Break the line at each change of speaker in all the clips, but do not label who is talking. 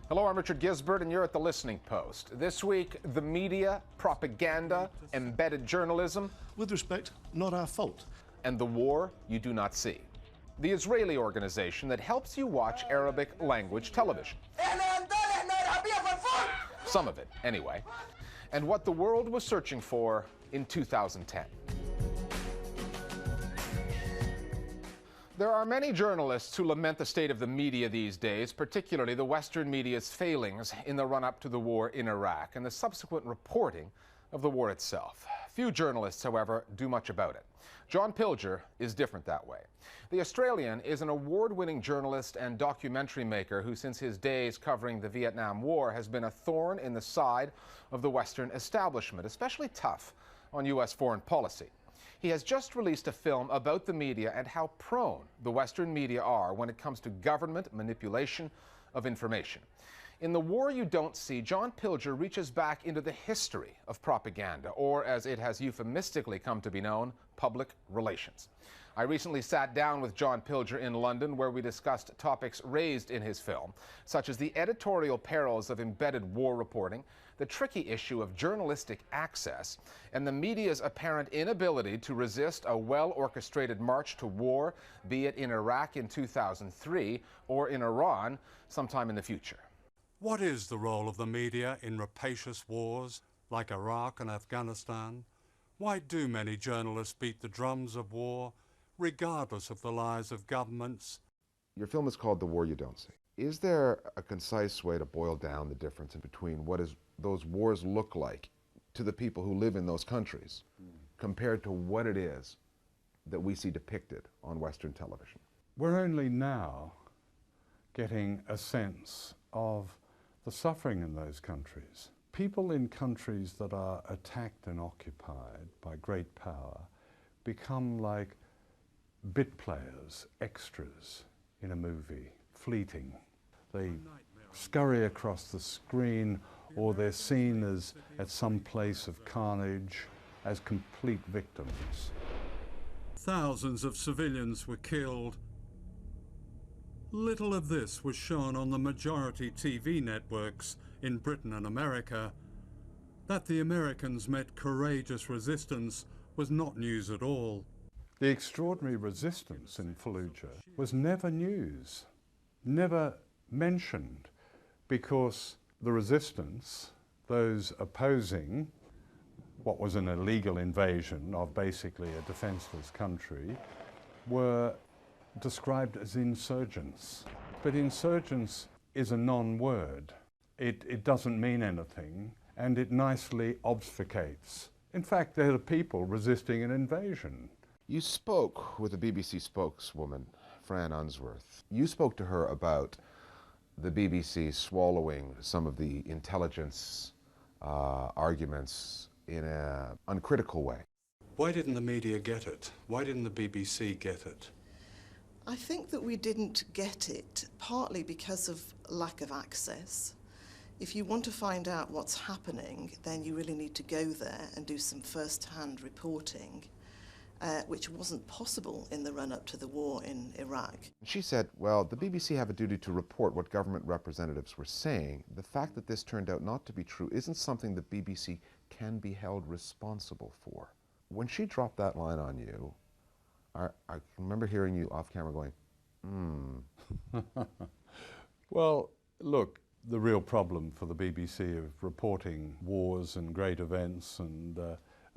Hello, I'm Richard Gisbert, and you're at The Listening Post. This week, the media, propaganda, embedded journalism.
With respect, not our fault.
And the war you do not see. The Israeli organization that helps you watch Arabic language television. Some of it, anyway. And what the world was searching for in 2010. There are many journalists who lament the state of the media these days, particularly the Western media's failings in the run-up to the war in Iraq and the subsequent reporting of the war itself. Few journalists, however, do much about it. John Pilger is different that way. The Australian is an award-winning journalist and documentary maker who, since his days covering the Vietnam War, has been a thorn in the side of the Western establishment, especially tough on U.S. foreign policy. He has just released a film about the media and how prone the Western media are when it comes to government manipulation of information. In The War You Don't See, John Pilger reaches back into the history of propaganda, or as it has euphemistically come to be known, public relations. I recently sat down with John Pilger in London, where we discussed topics raised in his film, such as the editorial perils of embedded war reporting, the tricky issue of journalistic access, and the media's apparent inability to resist a well-orchestrated march to war, be it in Iraq in 2003 or in Iran sometime in the future.
What is the role of the media in rapacious wars like Iraq and Afghanistan? Why do many journalists beat the drums of war, regardless of the lies of governments?
Your film is called The War You Don't See. Is there a concise way to boil down the difference in between what those wars look like to the people who live in those countries compared to what it is that we see depicted on Western television?
We're only now getting a sense of the suffering in those countries. People in countries that are attacked and occupied by great power become like bit players, extras in a movie, fleeting. They scurry across the screen, or they're seen as at some place of carnage as complete victims.
Thousands of civilians were killed. Little of this was shown on the majority TV networks in Britain and America. That the Americans met courageous resistance was not news at all.
The extraordinary resistance in Fallujah was never news, never mentioned, because the resistance, those opposing what was an illegal invasion of basically a defenseless country, were described as insurgents. But insurgents is a non-word. It doesn't mean anything, and it nicely obfuscates. In fact, they're the people resisting an invasion.
You spoke with a BBC spokeswoman, Fran Unsworth. You spoke to her about the BBC swallowing some of the intelligence arguments in an uncritical way.
Why didn't the media get it? Why didn't the BBC get it?
I think that we didn't get it partly because of lack of access. If you want to find out what's happening, then you really need to go there and do some first-hand reporting, which wasn't possible in the run-up to the war in Iraq.
She said, well, the BBC have a duty to report what government representatives were saying. The fact that this turned out not to be true isn't something the BBC can be held responsible for. When she dropped that line on you, I remember hearing you off camera going,
Well, look, the real problem for the BBC of reporting wars and great events, and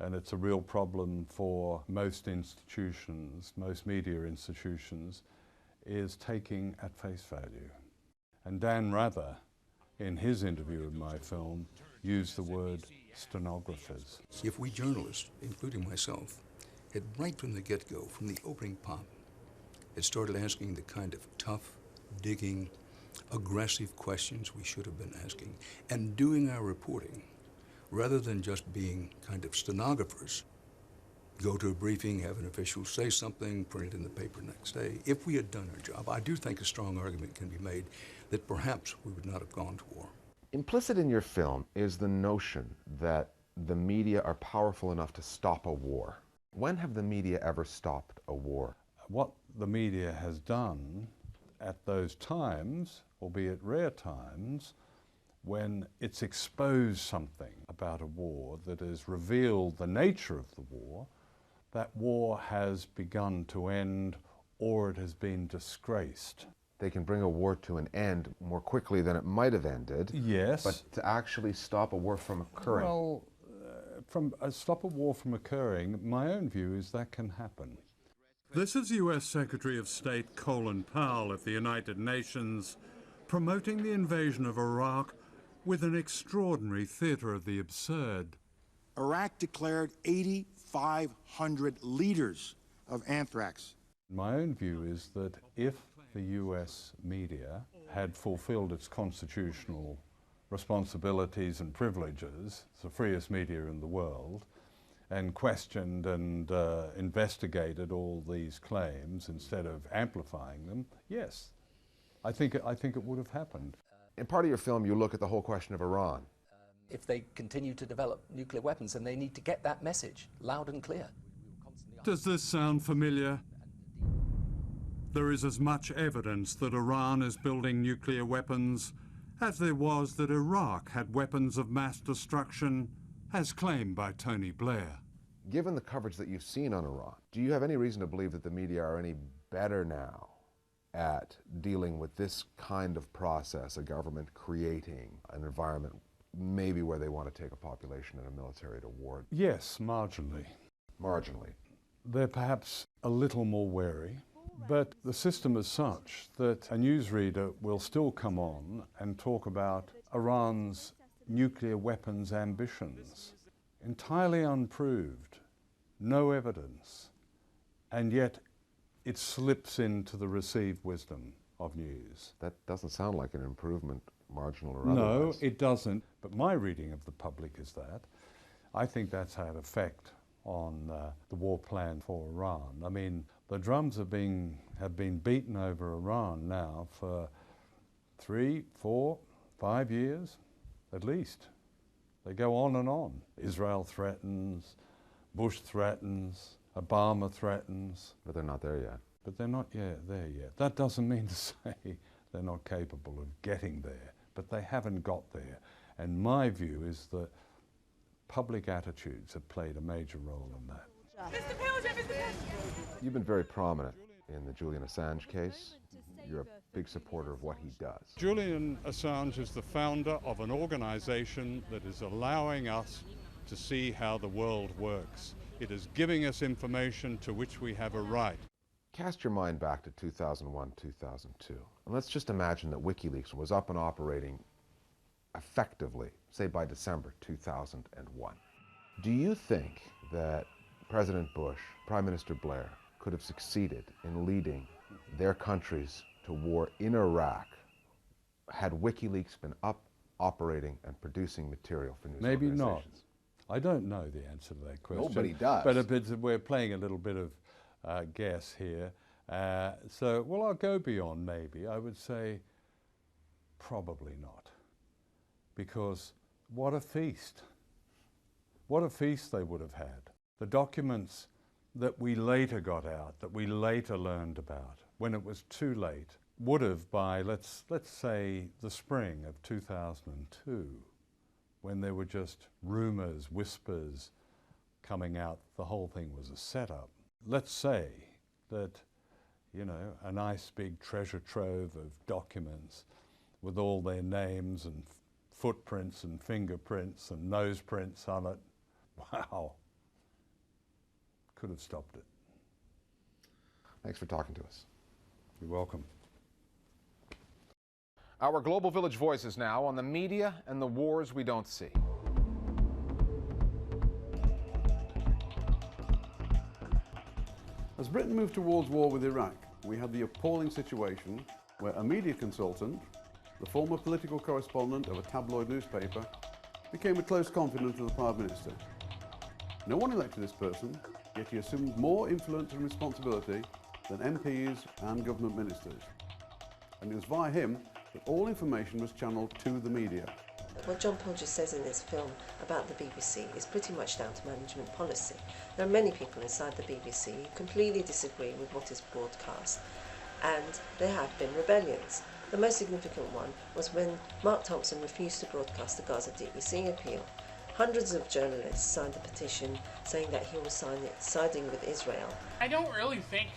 it's a real problem for most institutions, most media institutions, is taking at face value. And Dan Rather, in his interview of my film, used the word stenographers.
If we journalists, including myself, had right from the get-go, from the opening pop, had started asking the kind of tough, digging, aggressive questions we should have been asking, and doing our reporting, rather than just being kind of stenographers, go to a briefing, have an official say something, print it in the paper next day. If we had done our job, I do think a strong argument can be made that perhaps we would not have gone to war.
Implicit in your film is the notion that the media are powerful enough to stop a war. When have the media ever stopped a war?
What the media has done at those times, albeit rare times, when it's exposed something about a war that has revealed the nature of the war, that war has begun to end or it has been disgraced.
They can bring a war to an end more quickly than it might have ended.
Yes.
But to actually stop a war from occurring.
Well, stop a war from occurring, my own view is that can happen.
This is US Secretary of State Colin Powell at the United Nations promoting the invasion of Iraq with an extraordinary theatre of the absurd.
Iraq declared 8,500 liters of anthrax.
My own view is that if the US media had fulfilled its constitutional responsibilities and privileges, it's the freest media in the world, and questioned and investigated all these claims instead of amplifying them, yes, I think it would have happened.
In part of your film, you look at the whole question of Iran.
If they continue to develop nuclear weapons, then they need to get that message loud and clear.
Does this sound familiar? There is as much evidence that Iran is building nuclear weapons as there was that Iraq had weapons of mass destruction, as claimed by Tony Blair.
Given the coverage that you've seen on Iran, do you have any reason to believe that the media are any better now at dealing with this kind of process, a government creating an environment maybe where they want to take a population and a military to war?
Yes, marginally.
Marginally.
They're perhaps a little more wary, but the system is such that a newsreader will still come on and talk about Iran's nuclear weapons ambitions, entirely unproved, no evidence, and yet it slips into the received wisdom of news.
That doesn't sound like an improvement, marginal or otherwise.
No, it doesn't, but my reading of the public is that. I think that's had effect on the war plan for Iran. I mean, the drums have been beaten over Iran now for 3, 4, 5 years, at least. They go on and on. Israel threatens, Bush threatens, Obama threatens.
But they're not there yet.
But they're not there yet. That doesn't mean to say they're not capable of getting there, but they haven't got there. And my view is that public attitudes have played a major role in that.
Mr. Pilger, Mr. Pilger.
You've been very prominent in the Julian Assange case. You're a big supporter of what he does.
Julian Assange is the founder of an organization that is allowing us to see how the world works. It is giving us information to which we have a right.
Cast your mind back to 2001, 2002. And let's just imagine that WikiLeaks was up and operating effectively, say by December 2001. Do you think that President Bush, Prime Minister Blair, could have succeeded in leading their countries to war in Iraq had WikiLeaks been up, operating, and producing material for news
Maybe not.
organizations?
I don't know the answer to that question.
Nobody does.
But we're playing a little bit of guess here. Well, I'll go beyond maybe. I would say probably not. Because what a feast. What a feast they would have had. The documents that we later got out, that we later learned about, when it was too late, would have by, let's say, the spring of 2002, when there were just rumors, whispers coming out, the whole thing was a setup. Let's say that, you know, a nice big treasure trove of documents with all their names and footprints and fingerprints and nose prints on it. Wow. Could have stopped it.
Thanks for talking to us.
You're welcome.
Our Global Village Voices now on the media and the wars we don't see.
As Britain moved towards war with Iraq, we had the appalling situation where a media consultant, the former political correspondent of a tabloid newspaper, became a close confidant of the Prime Minister. No one elected this person, yet he assumed more influence and responsibility than MPs and government ministers. And it was via him that all information was channeled to the media.
What John Pilger says in this film about the BBC is pretty much down to management policy. There are many people inside the BBC who completely disagree with what is broadcast. and there have been rebellions. The most significant one was when Mark Thompson refused to broadcast the Gaza Deep Sea appeal. Hundreds of journalists signed a petition saying that he was siding with Israel.
I don't really think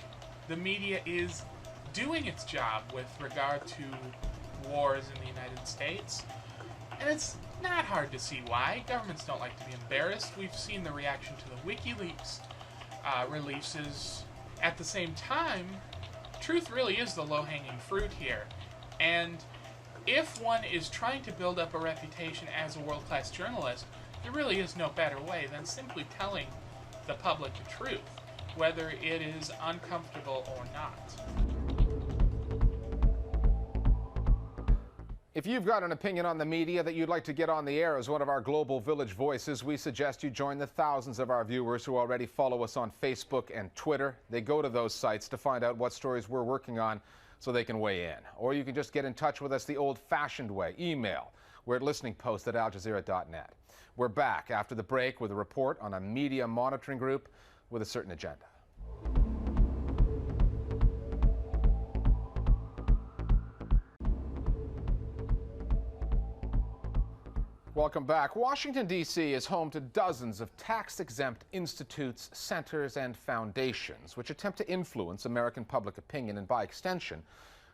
the media is doing its job with regard to wars in the United States. And it's not hard to see why. Governments don't like to be embarrassed. We've seen the reaction to the WikiLeaks releases. At the same time, truth really is the low-hanging fruit here. And if one is trying to build up a reputation as a world-class journalist, there really is no better way than simply telling the public the truth, whether it is uncomfortable or not.
If you've got an opinion on the media that you'd like to get on the air as one of our Global Village voices, we suggest you join the thousands of our viewers who already follow us on Facebook and Twitter. They go to those sites to find out what stories we're working on so they can weigh in. Or you can just get in touch with us the old-fashioned way, email. We're at listeningpost@aljazeera.net. We're back after the break with a report on a media monitoring group with a certain agenda. Welcome back. Washington, D.C. is home to dozens of tax-exempt institutes, centers, and foundations which attempt to influence American public opinion and, by extension,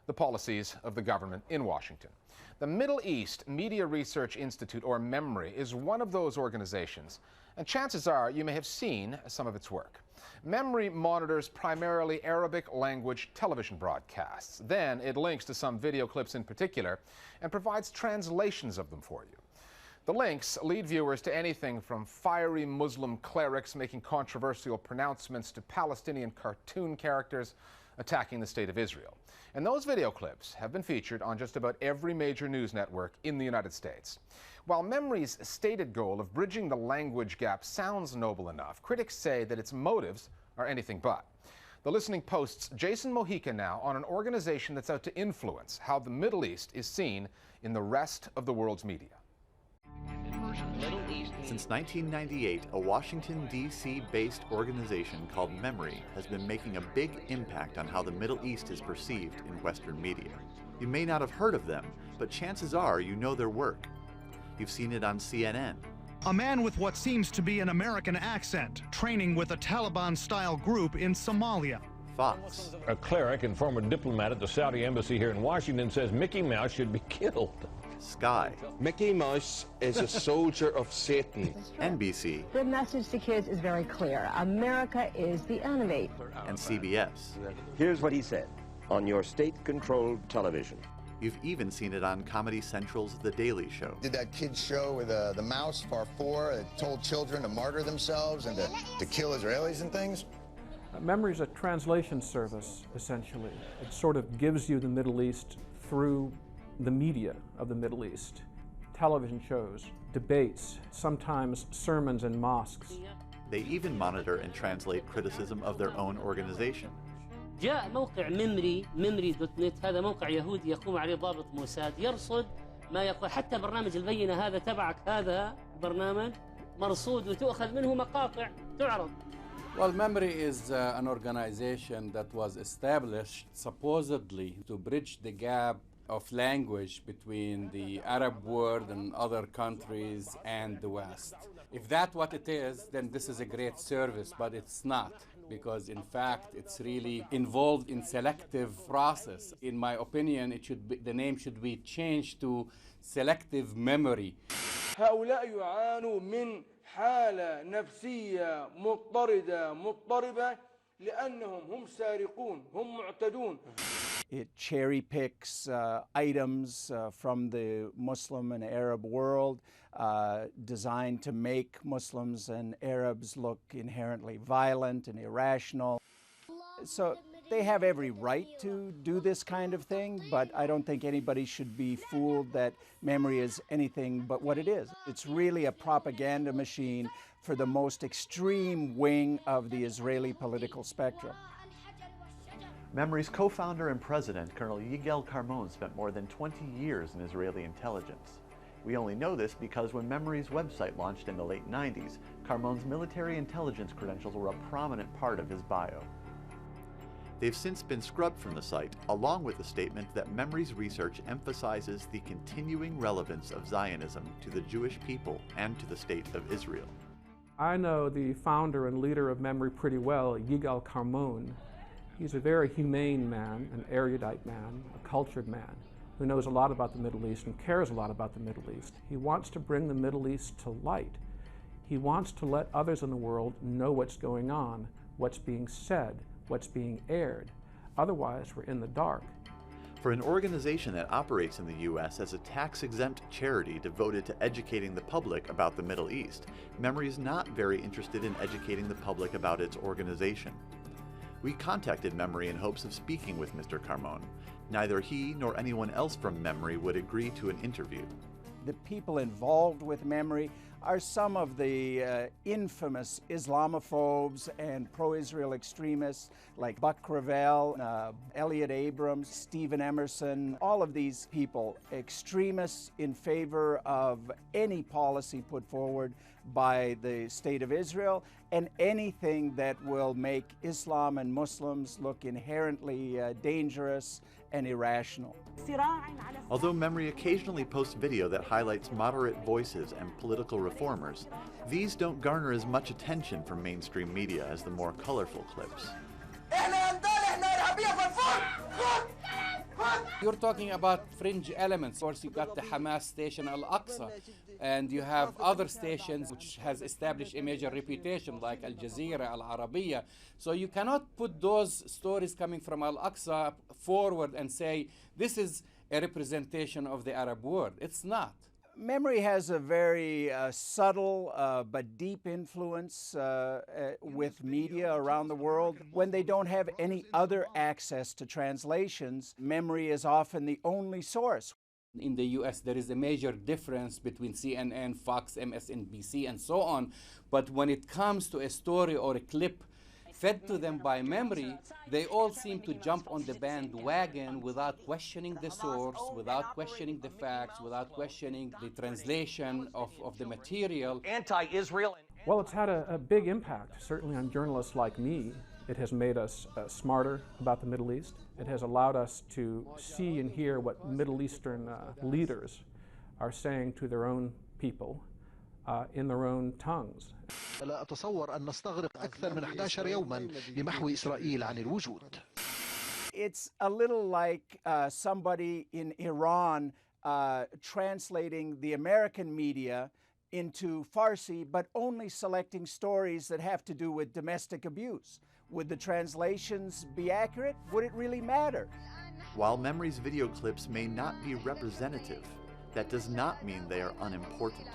the policies of the government in Washington. The Middle East Media Research Institute, or MEMRI, is one of those organizations, and chances are you may have seen some of its work. MEMRI monitors primarily Arabic language television broadcasts. Then it links to some video clips in particular and provides translations of them for you. The links lead viewers to anything from fiery Muslim clerics making controversial pronouncements to Palestinian cartoon characters attacking the state of Israel. And those video clips have been featured on just about every major news network in the United States. While MEMRI's stated goal of bridging the language gap sounds noble enough, critics say that its motives are anything but. The Listening Post's Jason Mojica now on an organization that's out to influence how the Middle East is seen in the rest of the world's media.
Since 1998, a Washington, D.C. based organization called MEMRI has been making a big impact on how the Middle East is perceived in Western media. You may not have heard of them, but chances are you know their work. You've seen it on CNN.
A man with what seems to be an American accent, training with a Taliban-style group in Somalia.
Fox.
A cleric and former diplomat at the Saudi embassy here in Washington says Mickey Mouse should be killed.
Sky.
Mickey Mouse is a soldier of Satan.
NBC.
The message to kids is very clear. America is the enemy.
And CBS.
Here's what he said on your state-controlled television.
You've even seen it on Comedy Central's The Daily Show.
Did that kid's show with the mouse, Par 4, that told children to martyr themselves and to kill Israelis and things?
MEMRI is a translation service, essentially. It sort of gives you the Middle East through the media of the Middle East. Television shows, debates, sometimes sermons in mosques.
They even monitor and translate criticism of their own organization.
جاء موقع memory.net هذا موقع يهودي يقوم عليه ضابط موساد يرصد ما يقول حتى برنامج البينة هذا تبعك هذا برنامج مرصود وتؤخذ منه مقاطع تعرض.
Well, MEMRI is an organization that was established supposedly to bridge the gap of language between the Arab world and other countries and the West. If that's what it is, then this is a great service, but it's not, because in fact it's really involved in selective process. In my opinion, the name should be changed to selective memory.
هؤلاء يعانوا من حالة نفسية مضطربة لأنهم هم سارقون هم معتدون.
It cherry picks items from the Muslim and Arab world designed to make Muslims and Arabs look inherently violent and irrational. So they have every right to do this kind of thing, but I don't think anybody should be fooled that MEMRI is anything but what it is. It's really a propaganda machine for the most extreme wing of the Israeli political spectrum.
MEMRI's co-founder and president, Colonel Yigal Carmon, spent more than 20 years in Israeli intelligence. We only know this because when MEMRI's website launched in the late 90s, Carmon's military intelligence credentials were a prominent part of his bio. They've since been scrubbed from the site, along with the statement that Memory's research emphasizes the continuing relevance of Zionism to the Jewish people and to the State of Israel.
I know the founder and leader of Memory pretty well, Yigal Carmon. He's a very humane man, an erudite man, a cultured man, who knows a lot about the Middle East and cares a lot about the Middle East. He wants to bring the Middle East to light. He wants to let others in the world know what's going on, what's being said, what's being aired. Otherwise, we're in the dark.
For an organization that operates in the U.S. as a tax-exempt charity devoted to educating the public about the Middle East, Memory is not very interested in educating the public about its organization. We contacted Memory in hopes of speaking with Mr. Carmon. Neither he nor anyone else from Memory would agree to an interview.
The people involved with Memory are some of the infamous Islamophobes and pro-Israel extremists like Buck Revell, Elliot Abrams, Stephen Emerson, all of these people, extremists in favor of any policy put forward by the State of Israel and anything that will make Islam and Muslims look inherently dangerous and irrational.
Although Memory occasionally posts video that highlights moderate voices and political reformers, these don't garner as much attention from mainstream media as the more colorful clips.
You're talking about fringe elements. Of course, you've got the Hamas station Al-Aqsa, and you have other stations which has established a major reputation like Al Jazeera, Al Arabiya. So you cannot put those stories coming from Al-Aqsa forward and say, this is a representation of the Arab world. It's not.
Memory has a very subtle but deep influence with media around the world. When they don't have any other access to translations, Memory is often the only source.
In the US, there is a major difference between CNN, Fox, MSNBC, and so on. But when it comes to a story or a clip fed to them by Memory, they all seem to jump on the bandwagon without questioning the source, without questioning the facts, without questioning the translation of the material.
Anti-Israel.
Well, it's had a big impact, certainly on journalists like me. It has made us smarter about the Middle East. It has allowed us to see and hear what Middle Eastern leaders are saying to their own people in their own tongues.
لا أتصور أن نستغرق أكثر من 11 يوما لمحو إسرائيل عن الوجود.
It's a little like somebody in Iran translating the American media into Farsi, but only selecting stories that have to do with domestic abuse. Would the translations be accurate? Would it really matter?
While Memory's video clips may not be representative, that does not mean they are unimportant.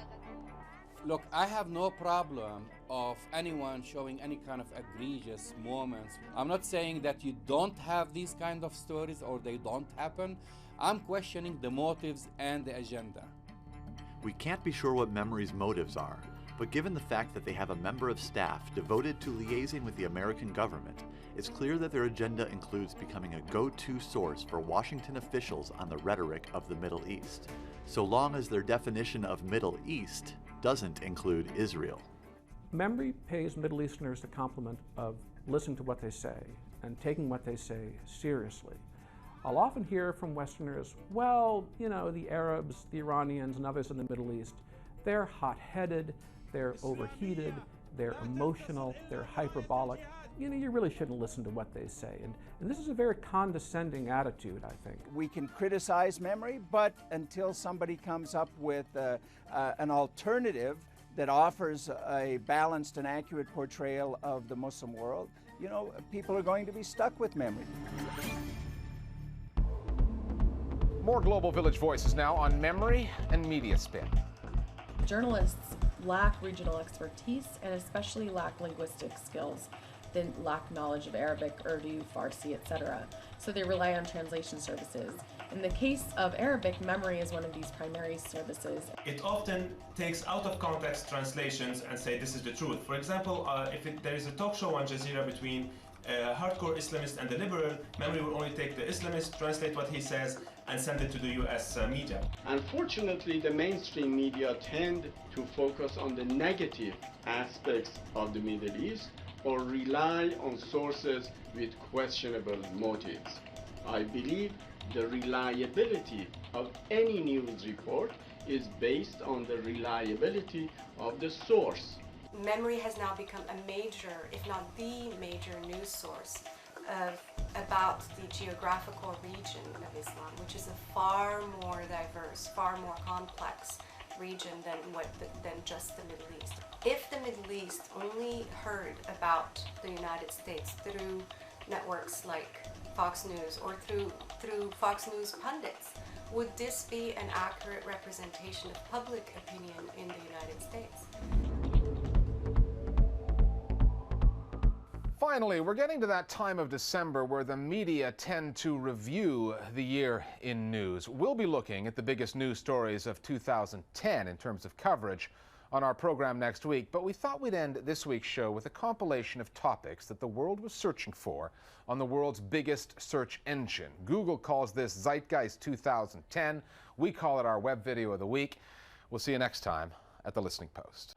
Look, I have no problem of anyone showing any kind of egregious moments. I'm not saying that you don't have these kind of stories or they don't happen. I'm questioning the motives and the agenda.
We can't be sure what Memory's motives are, but given the fact that they have a member of staff devoted to liaising with the American government, it's clear that their agenda includes becoming a go-to source for Washington officials on the rhetoric of the Middle East, so long as their definition of Middle East doesn't include Israel.
Memory pays Middle Easterners the compliment of listening to what they say and taking what they say seriously. I'll often hear from Westerners, well, you know, the Arabs, the Iranians, and others in the Middle East, they're hot-headed, they're overheated, they're emotional, they're hyperbolic. You know, you really shouldn't listen to what they say. And this is a very condescending attitude, I think.
We can criticize Memory, but until somebody comes up with an alternative that offers a balanced and accurate portrayal of the Muslim world, you know, people are going to be stuck with Memory.
More Global Village Voices now on Memory and Media Spin.
Journalists lack regional expertise and especially lack linguistic skills. They lack knowledge of Arabic, Urdu, Farsi, etc. So they rely on translation services. In the case of Arabic, Memory is one of these primary services.
It often takes out of context translations and say this is the truth. For example, if there is a talk show on Jazeera between a hardcore Islamist and a liberal, Memory will only take the Islamist, translate what he says, and send it to the US media.
Unfortunately, the mainstream media tend to focus on the negative aspects of the Middle East, or rely on sources with questionable motives. I believe the reliability of any news report is based on the reliability of the source.
Memory has now become a major, if not the major news source about the geographical region of Islam, which is a far more diverse, far more complex region than just the Middle East. If the Middle East only heard about the United States through networks like Fox News or through Fox News pundits, would this be an accurate representation of public opinion in the United States?
Finally, we're getting to that time of December where the media tend to review the year in news. We'll be looking at the biggest news stories of 2010 in terms of coverage on our program next week, but we thought we'd end this week's show with a compilation of topics that the world was searching for on the world's biggest search engine. Google calls this Zeitgeist 2010. We call it our web video of the week. We'll see you next time at The Listening Post.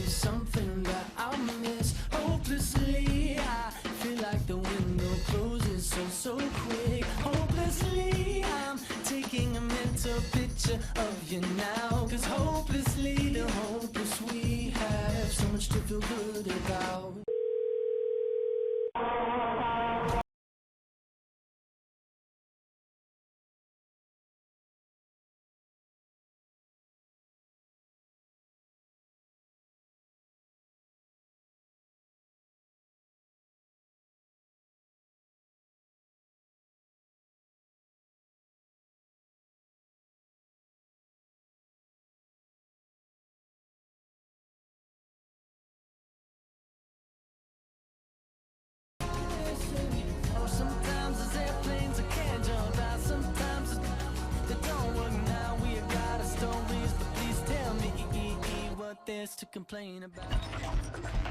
Something that I'll miss hopelessly. I feel like the window closes so quick. Hopelessly, I'm taking a mental picture of you now. 'Cause hopelessly, the hopeless we have so much to feel good about. Sometimes there's airplanes I can't jump out. Sometimes they don't work. Now we got our stories, but please tell me what there's to complain about.